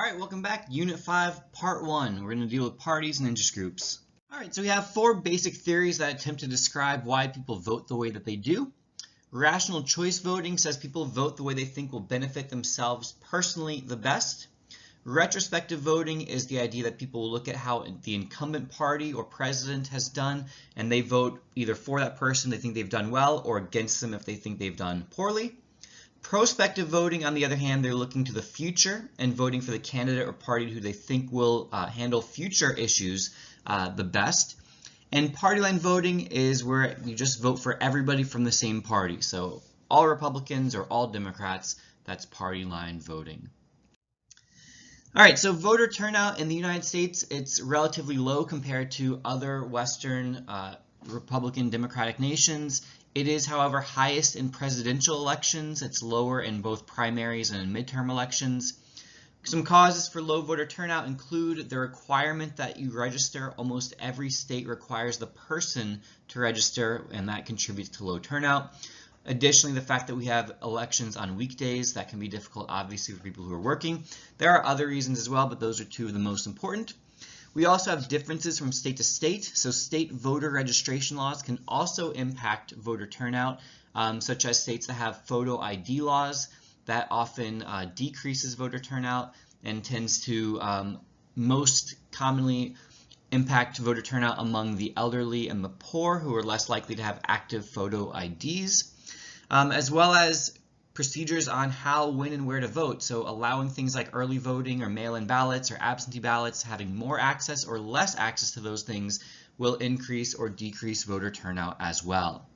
Alright, welcome back. Unit 5, Part 1. We're going to deal with parties and interest groups. Alright, so we have 4 basic theories that attempt to describe why people vote the way that they do. Rational choice voting says people vote the way they think will benefit themselves personally the best. Retrospective voting is the idea that people will look at how the incumbent party or president has done, and they vote either for that person they think they've done well or against them if they think they've done poorly. Prospective voting, on the other hand, they're looking to the future and voting for the candidate or party who they think will handle future issues the best. And party line voting is where you just vote for everybody from the same party. So all Republicans or all Democrats, that's party line voting. All right, so voter turnout in the United States, it's relatively low compared to other Western Republican Democratic nations. It is, however, highest in presidential elections. It's lower in both primaries and in midterm elections. Some causes for low voter turnout include the requirement that you register. Almost every state requires the person to register, and that contributes to low turnout. Additionally, the fact that we have elections on weekdays, that can be difficult, obviously, for people who are working. There are other reasons as well, but those are 2 of the most important. We also have differences from state to state, so state voter registration laws can also impact voter turnout, such as states that have photo ID laws. That often decreases voter turnout and tends to most commonly impact voter turnout among the elderly and the poor, who are less likely to have active photo IDs, as well as procedures on how, when, and where to vote. So allowing things like early voting or mail-in ballots or absentee ballots, having more access or less access to those things will increase or decrease voter turnout as well.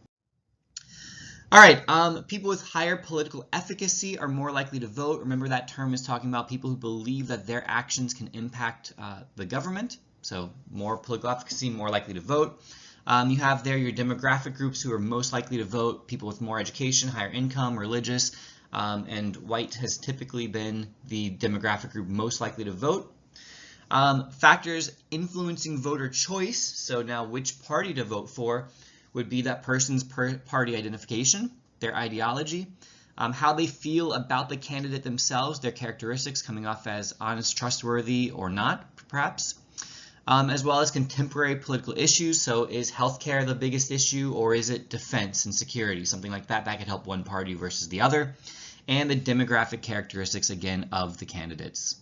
All right, people with higher political efficacy are more likely to vote. Remember, that term is talking about people who believe that their actions can impact the government. So more political efficacy, more likely to vote. You have there your demographic groups who are most likely to vote, people with more education, higher income, religious, and white has typically been the demographic group most likely to vote. Factors influencing voter choice, so now which party to vote for, would be that person's party identification, their ideology, how they feel about the candidate themselves, their characteristics coming off as honest, trustworthy, or not, perhaps. As well as contemporary political issues. So is healthcare the biggest issue, or is it defense and security? Something like that could help one party versus the other. And the demographic characteristics, again, of the candidates.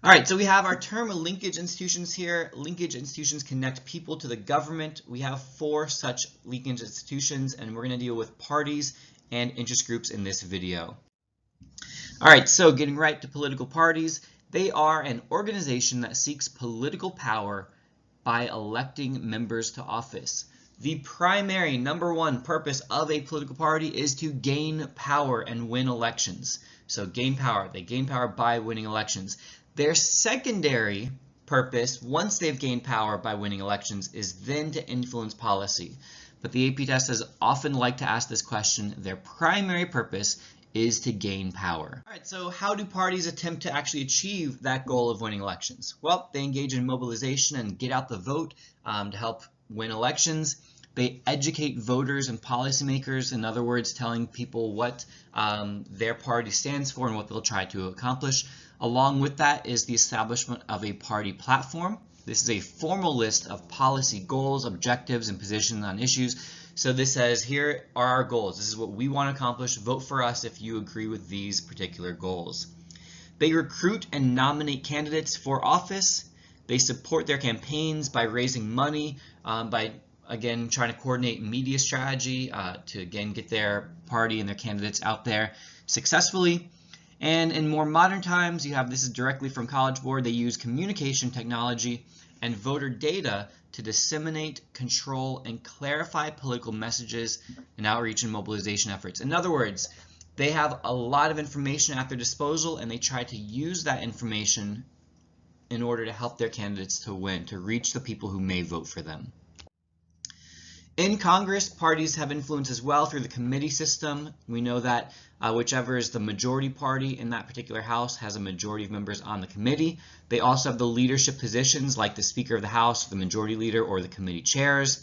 All right, so we have our term linkage institutions here. Linkage institutions connect people to the government. We have 4 such linkage institutions, and we're going to deal with parties and interest groups in this video. All right, so getting right to political parties. They are an organization that seeks political power by electing members to office. The primary #1 purpose of a political party is to gain power and win elections. So gain power. They gain power by winning elections. Their secondary purpose, once they've gained power by winning elections, is then to influence policy. But the AP test has often liked to ask this question. Their primary purpose is to gain power. All right, so how do parties attempt to actually achieve that goal of winning elections? Well, they engage in mobilization and get out the vote to help win elections. They educate voters and policymakers, in other words, telling people what their party stands for and what they'll try to accomplish. Along with that is the establishment of a party platform. This is a formal list of policy goals, objectives, and positions on issues. So this says, here are our goals. This is what we want to accomplish. Vote for us if you agree with these particular goals. They recruit and nominate candidates for office. They support their campaigns by raising money, by, again, trying to coordinate media strategy to, again, get their party and their candidates out there successfully. And in more modern times, you have, this is directly from College Board, they use communication technology and voter data to disseminate, control, and clarify political messages and outreach and mobilization efforts. In other words, they have a lot of information at their disposal, and they try to use that information in order to help their candidates to win, to reach the people who may vote for them. In Congress, parties have influence as well through the committee system. We know that whichever is the majority party in that particular house has a majority of members on the committee. They also have the leadership positions like the Speaker of the House, the Majority Leader, or the committee chairs.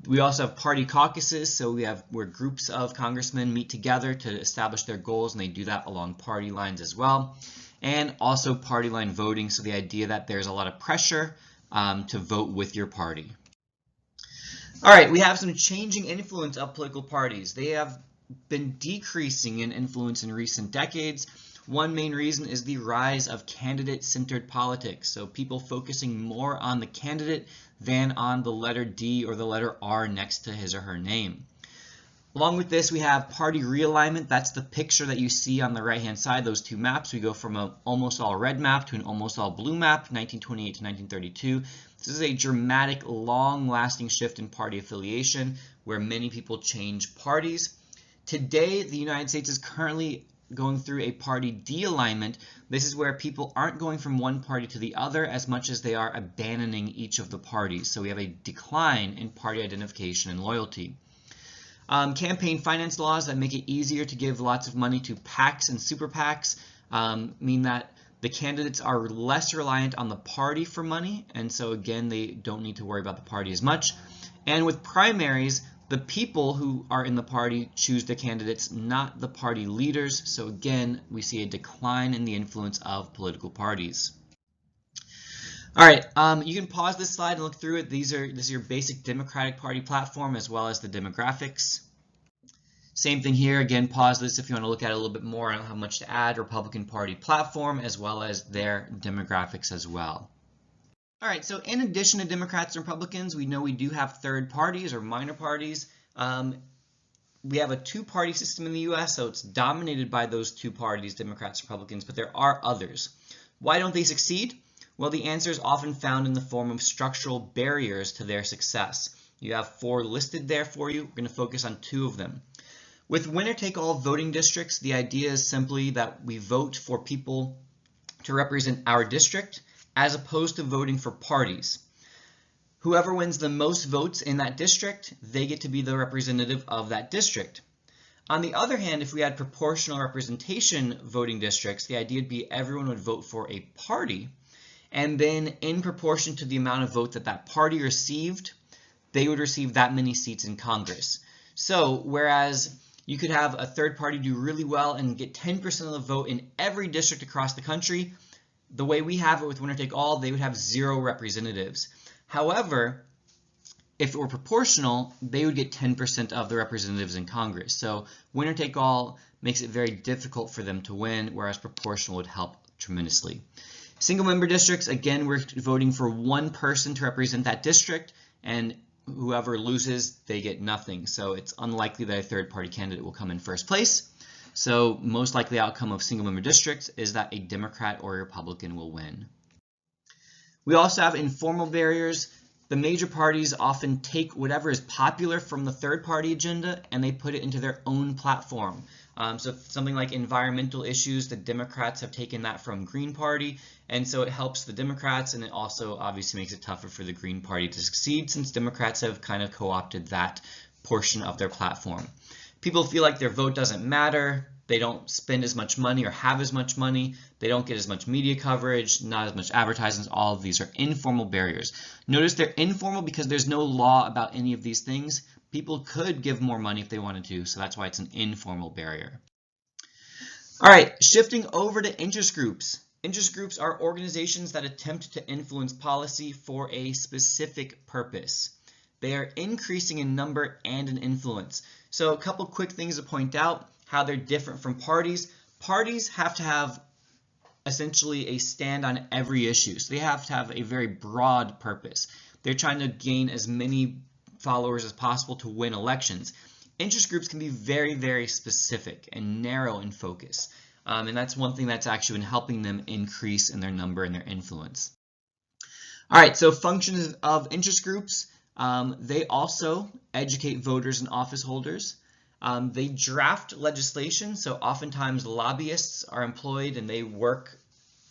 We also have party caucuses, so we have where groups of congressmen meet together to establish their goals, and they do that along party lines as well. and also party line voting, so the idea that there's a lot of pressure to vote with your party. All right, we have some changing influence of political parties. They have been decreasing in influence in recent decades. One main reason is the rise of candidate-centered politics, so people focusing more on the candidate than on the letter D or the letter R next to his or her name. Along with this, we have party realignment. That's the picture that you see on the right-hand side, those two maps. We go from an almost all red map to an almost all blue map, 1928 to 1932. This is a dramatic, long-lasting shift in party affiliation where many people change parties. Today, the United States is currently going through a party de-alignment. This is where people aren't going from one party to the other as much as they are abandoning each of the parties. So we have a decline in party identification and loyalty. Campaign finance laws that make it easier to give lots of money to PACs and super PACs mean that the candidates are less reliant on the party for money, and so again, they don't need to worry about the party as much. And with primaries, the people who are in the party choose the candidates, not the party leaders. So again, we see a decline in the influence of political parties. All right, you can pause this slide and look through it. This is your basic Democratic Party platform as well as the demographics. Same thing here. Again, pause this if you want to look at it a little bit more on how much to add. Republican Party platform as well as their demographics as well. All right, so in addition to Democrats and Republicans, we know we do have third parties or minor parties. We have a two-party system in the U.S., so it's dominated by those two parties, Democrats and Republicans, but there are others. Why don't they succeed? Well, the answer is often found in the form of structural barriers to their success. You have 4 listed there for you. We're going to focus on 2 of them. With winner-take-all voting districts, the idea is simply that we vote for people to represent our district as opposed to voting for parties. Whoever wins the most votes in that district, they get to be the representative of that district. On the other hand, if we had proportional representation voting districts, the idea would be everyone would vote for a party, and then in proportion to the amount of votes that that party received, they would receive that many seats in Congress. So whereas you could have a third party do really well and get 10% of the vote in every district across the country, the way we have it with winner-take-all, they would have 0 representatives. However, if it were proportional, they would get 10% of the representatives in Congress. So winner-take-all makes it very difficult for them to win, whereas proportional would help tremendously. Single-member districts, again, we're voting for one person to represent that district, and whoever loses, they get nothing. So it's unlikely that a third-party candidate will come in first place. So most likely outcome of single-member districts is that a Democrat or a Republican will win. We also have informal barriers. The major parties often take whatever is popular from the third-party agenda and they put it into their own platform. So something like environmental issues, the Democrats have taken that from Green Party, and so it helps the Democrats, and it also obviously makes it tougher for the Green Party to succeed since Democrats have kind of co-opted that portion of their platform. People feel like their vote doesn't matter, they don't spend as much money or have as much money, they don't get as much media coverage, not as much advertisements. All of these are informal barriers. Notice they're informal because there's no law about any of these things. People could give more money if they wanted to, so that's why it's an informal barrier. All right, shifting over to interest groups. Interest groups are organizations that attempt to influence policy for a specific purpose. They are increasing in number and in influence. So a couple quick things to point out, how they're different from parties. Parties have to have essentially a stand on every issue. So they have to have a very broad purpose. They're trying to gain as many followers as possible to win elections. Interest groups can be very, very specific and narrow in focus. And that's one thing that's actually been helping them increase in their number and their influence. All right, so functions of interest groups. They also educate voters and office holders. They draft legislation, so oftentimes lobbyists are employed and they work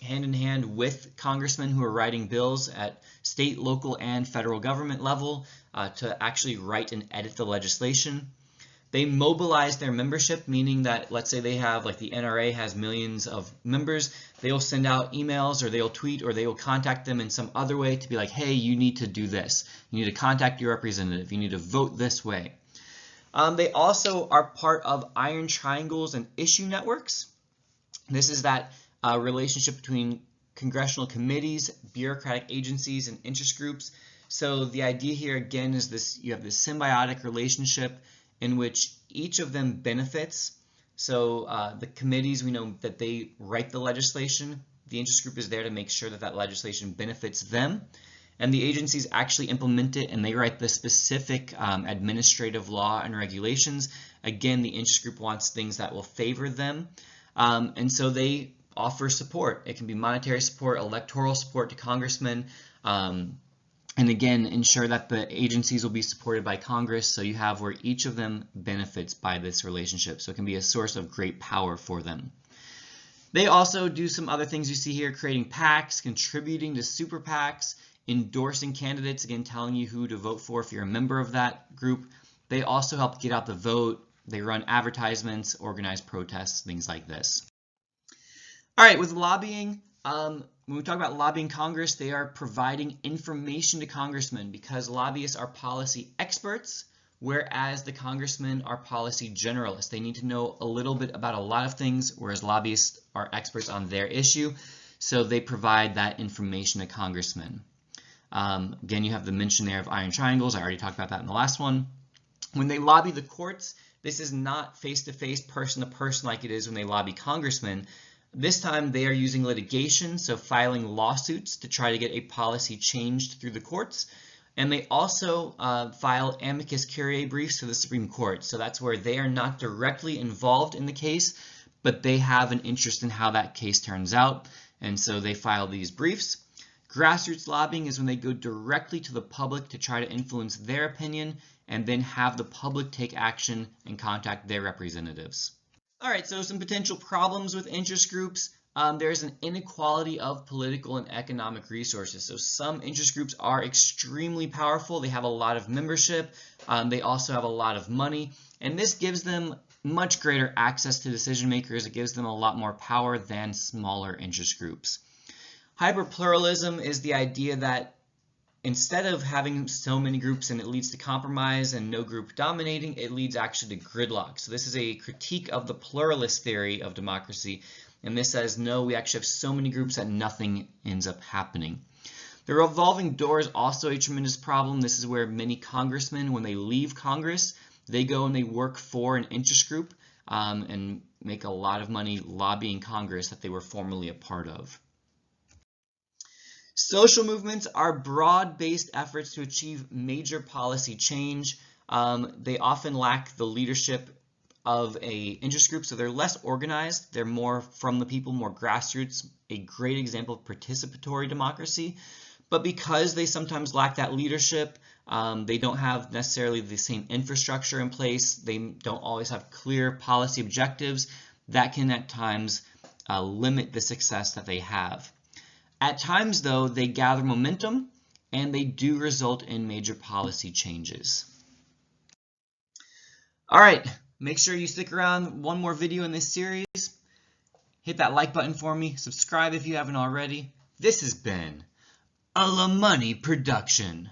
hand in hand with congressmen who are writing bills at state, local, and federal government level to actually write and edit the legislation. They mobilize their membership, meaning that let's say they have, like the NRA has millions of members, they'll send out emails or they'll tweet or they will contact them in some other way to be like, hey, you need to do this. You need to contact your representative. You need to vote this way. They also are part of iron triangles and issue networks. This is that relationship between congressional committees, bureaucratic agencies, and interest groups. So the idea here again is this: you have this symbiotic relationship in which each of them benefits. So the committees, we know that they write the legislation. The interest group is there to make sure that that legislation benefits them. And the agencies actually implement it, and they write the specific administrative law and regulations. Again, the interest group wants things that will favor them. And so they offer support. It can be monetary support, electoral support to congressmen, and again, ensure that the agencies will be supported by Congress, so you have where each of them benefits by this relationship. So it can be a source of great power for them. They also do some other things you see here: creating PACs, contributing to super PACs, endorsing candidates, again telling you who to vote for if you're a member of that group. They also help get out the vote. They run advertisements, organize protests, things like this. All right, with lobbying, when we talk about lobbying Congress, they are providing information to congressmen, because lobbyists are policy experts, whereas the congressmen are policy generalists. They need to know a little bit about a lot of things, whereas lobbyists are experts on their issue, so they provide that information to congressmen. Again, you have the mention there of iron triangles. I already talked about that in the last one. When they lobby the courts, this is not face-to-face, person-to-person like it is when they lobby congressmen. This time they are using litigation, so filing lawsuits to try to get a policy changed through the courts. And they also file amicus curiae briefs to the Supreme Court. So that's where they are not directly involved in the case, but they have an interest in how that case turns out. And so they file these briefs. Grassroots lobbying is when they go directly to the public to try to influence their opinion, and then have the public take action and contact their representatives. All right, so some potential problems with interest groups. There's an inequality of political and economic resources. So some interest groups are extremely powerful. They have a lot of membership. They also have a lot of money. And this gives them much greater access to decision makers. It gives them a lot more power than smaller interest groups. Hyperpluralism is the idea that instead of having so many groups and it leads to compromise and no group dominating, it leads actually to gridlock. So this is a critique of the pluralist theory of democracy. And this says, no, we actually have so many groups that nothing ends up happening. The revolving door is also a tremendous problem. This is where many congressmen, when they leave Congress, they go and they work for an interest group and make a lot of money lobbying Congress that they were formerly a part of. Social movements are broad-based efforts to achieve major policy change. They often lack the leadership of an interest group, so they're less organized. They're more from the people, more grassroots, a great example of participatory democracy. But because they sometimes lack that leadership, they don't have necessarily the same infrastructure in place, they don't always have clear policy objectives, that can at times limit the success that they have. At times, though, they gather momentum and they do result in major policy changes. All right, make sure you stick around. One more video in this series. Hit that like button for me. Subscribe if you haven't already. This has been a La Money production.